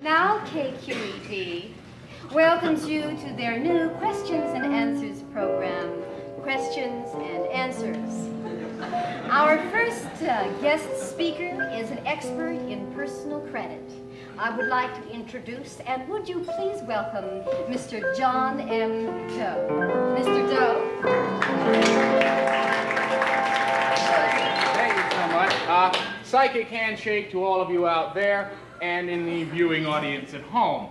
Now, KQED welcomes you to their new Questions and Answers program, Questions and Answers. Our first guest speaker is an expert in personal credit. I would like to introduce, and would you please welcome Mr. John M. Doe. Mr. Doe. Thank you so much. Psychic handshake to all of you out there and in the viewing audience at home.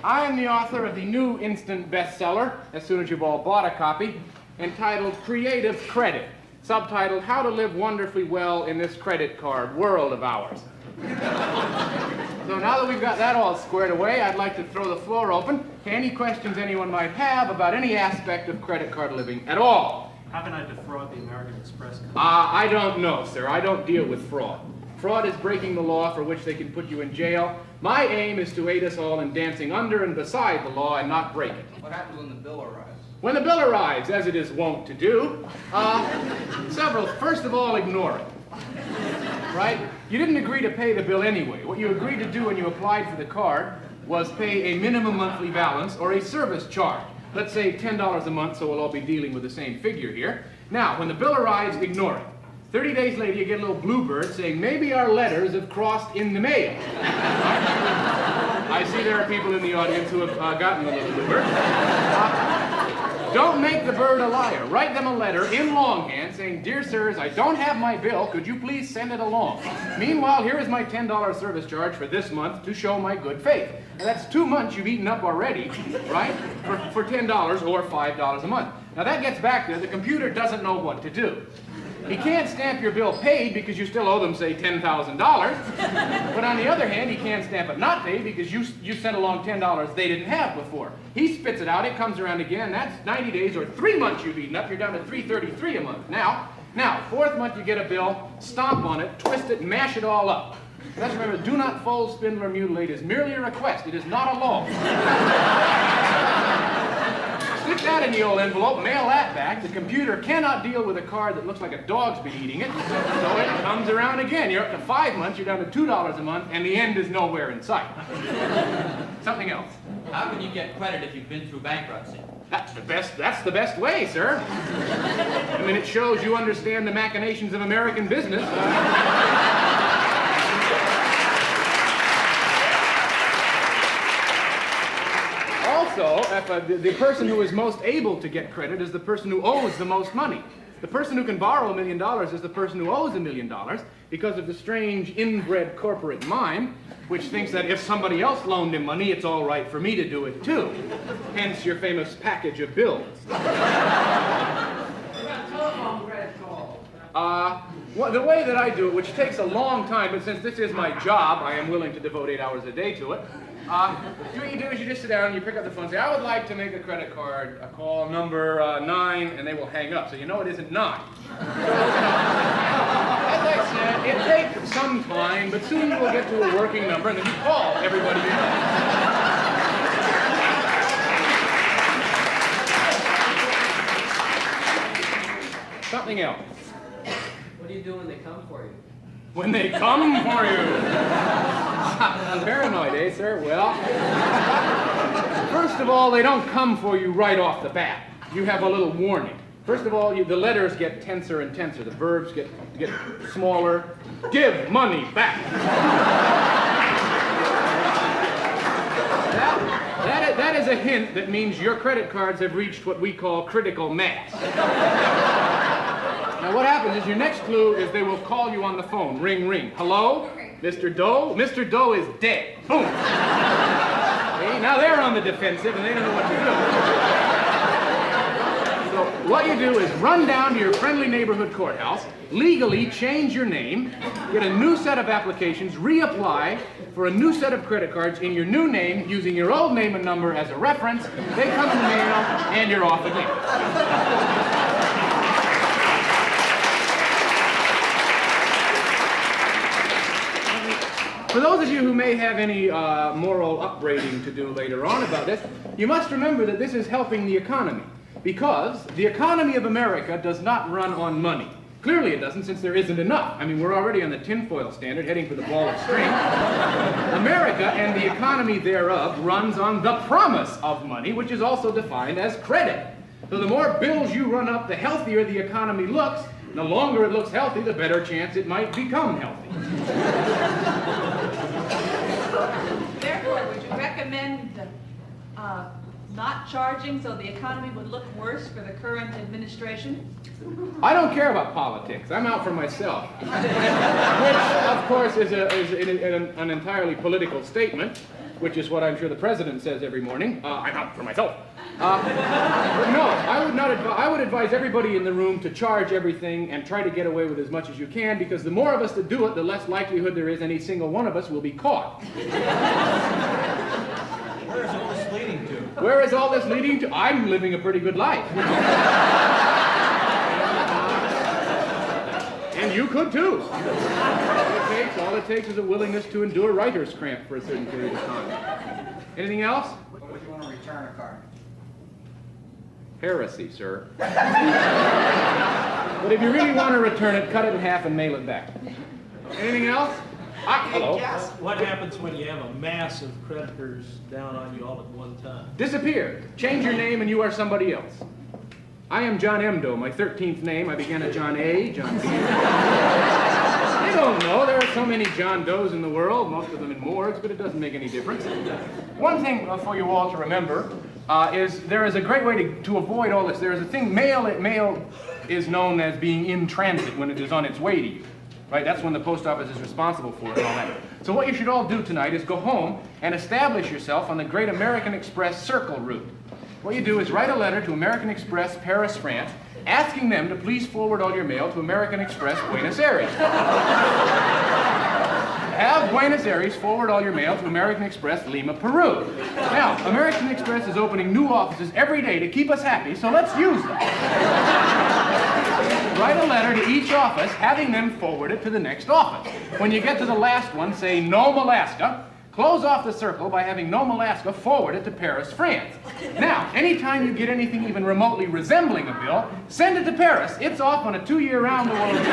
I am the author of the new instant bestseller, as soon as you've all bought a copy, entitled Creative Credit, subtitled How to Live Wonderfully Well in This Credit Card World of Ours. So now that we've got that all squared away, I'd like to throw the floor open to any questions anyone might have about any aspect of credit card living at all. How can I defraud the American Express company? I don't know, sir. I don't deal with fraud. Fraud is breaking the law for which they can put you in jail. My aim is to aid us all in dancing under and beside the law and not break it. What happens when the bill arrives? When the bill arrives, as it is wont to do, first of all, ignore it. Right? You didn't agree to pay the bill anyway. What you agreed to do when you applied for the card was pay a minimum monthly balance or a service charge. Let's say $10 a month, so we'll all be dealing with the same figure here. Now, when the bill arrives, ignore it. 30 days later, you get a little bluebird saying, maybe our letters have crossed in the mail. I see there are people in the audience who have gotten the little bluebird. Don't make the bird a liar. Write them a letter in longhand saying, dear sirs, I don't have my bill. Could you please send it along? Meanwhile, here is my $10 service charge for this month to show my good faith. Now, that's 2 months you've eaten up already, right, for $10 or $5 a month. Now, that gets back there. The computer doesn't know what to do. He can't stamp your bill paid because you still owe them, say, $10,000. But on the other hand, he can't stamp it not paid because you sent along $10 they didn't have before. He spits it out, it comes around again, that's 90 days or 3 months you've eaten up, you're down to $333 a month. Now, 4th month you get a bill, stomp on it, twist it, mash it all up. Let's remember, do not fold, spindle, or mutilate is merely a request. It is not a law. Stick that in the old envelope, mail that back. The computer cannot deal with a card that looks like a dog's been eating it, so it comes around again. You're up to 5 months, you're down to $2 a month, and the end is nowhere in sight. Something else. How can you get credit if you've been through bankruptcy? That's the best way, sir. I mean, it shows you understand the machinations of American business. Also, the person who is most able to get credit is the person who owes the most money. The person who can borrow $1 million is the person who owes $1 million because of the strange inbred corporate mind, which thinks that if somebody else loaned him money, it's all right for me to do it too. Hence your famous package of bills. The way that I do it, which takes a long time, but since this is my job, I am willing to devote 8 hours a day to it. What you do is you just sit down and you pick up the phone and say, I would like to make a credit card, call number 9, and they will hang up. So you know it isn't 9. As I said, it takes some time, but soon you will get to a working number, and then you call everybody you know. Something else. What do you do when they come for you? When they come for you. I'm paranoid, eh, sir? Well, first of all, they don't come for you right off the bat. You have a little warning. First of all, the letters get tenser and tenser. The verbs get smaller. Give money back. That is a hint that means your credit cards have reached what we call critical mass. Now, what happens is your next clue is they will call you on the phone. Ring, ring. Hello? Mr. Doe? Mr. Doe is dead. Boom. Okay, now they're on the defensive and they don't know what to do. So what you do is run down to your friendly neighborhood courthouse, legally change your name, get a new set of applications, reapply for a new set of credit cards in your new name using your old name and number as a reference. They come in the mail and you're off again. For those of you who may have any moral upbraiding to do later on about this, you must remember that this is helping the economy, because the economy of America does not run on money. Clearly it doesn't, since there isn't enough. I mean, we're already on the tinfoil standard, heading for the ball of string. America and the economy thereof runs on the promise of money, which is also defined as credit. So the more bills you run up, the healthier the economy looks. And the longer it looks healthy, the better chance it might become healthy. Therefore, would you recommend not charging so the economy would look worse for the current administration? I don't care about politics. I'm out for myself. Which, of course, is an entirely political statement, which is what I'm sure the president says every morning. I'm out for myself. But no, I would advise everybody in the room to charge everything and try to get away with as much as you can, because the more of us that do it, the less likelihood there is any single one of us will be caught. Where is all this leading to? Where is all this leading to? I'm living a pretty good life. And you could too. All it takes is a willingness to endure writer's cramp for a certain period of time. Anything else? What would you want to return a card? Heresy, sir. But if you really want to return it, cut it in half and mail it back. Anything else? Hello? What happens when you have a mass of creditors down on you all at one time? Disappear. Change your name and you are somebody else. I am John M. Doe, my 13th name. I began at John A., John B. They don't know. There are so many John Does in the world, most of them in morgues, but it doesn't make any difference. One thing for you all to remember is there is a great way to avoid all this. There is a thing, mail is known as being in transit when it is on its way to you. Right? That's when the post office is responsible for it and all that. So what you should all do tonight is go home and establish yourself on the Great American Express Circle route. What you do is write a letter to American Express, Paris, France, asking them to please forward all your mail to American Express, Buenos Aires. Have Buenos Aires forward all your mail to American Express, Lima, Peru. Now, American Express is opening new offices every day to keep us happy, so let's use them. Write a letter to each office, having them forward it to the next office. When you get to the last one, say Nome, Alaska. Close off the circle by having Nome, Alaska forward it to Paris, France. Now, anytime you get anything even remotely resembling a bill, send it to Paris. It's off on a 2-year round-the-world trip.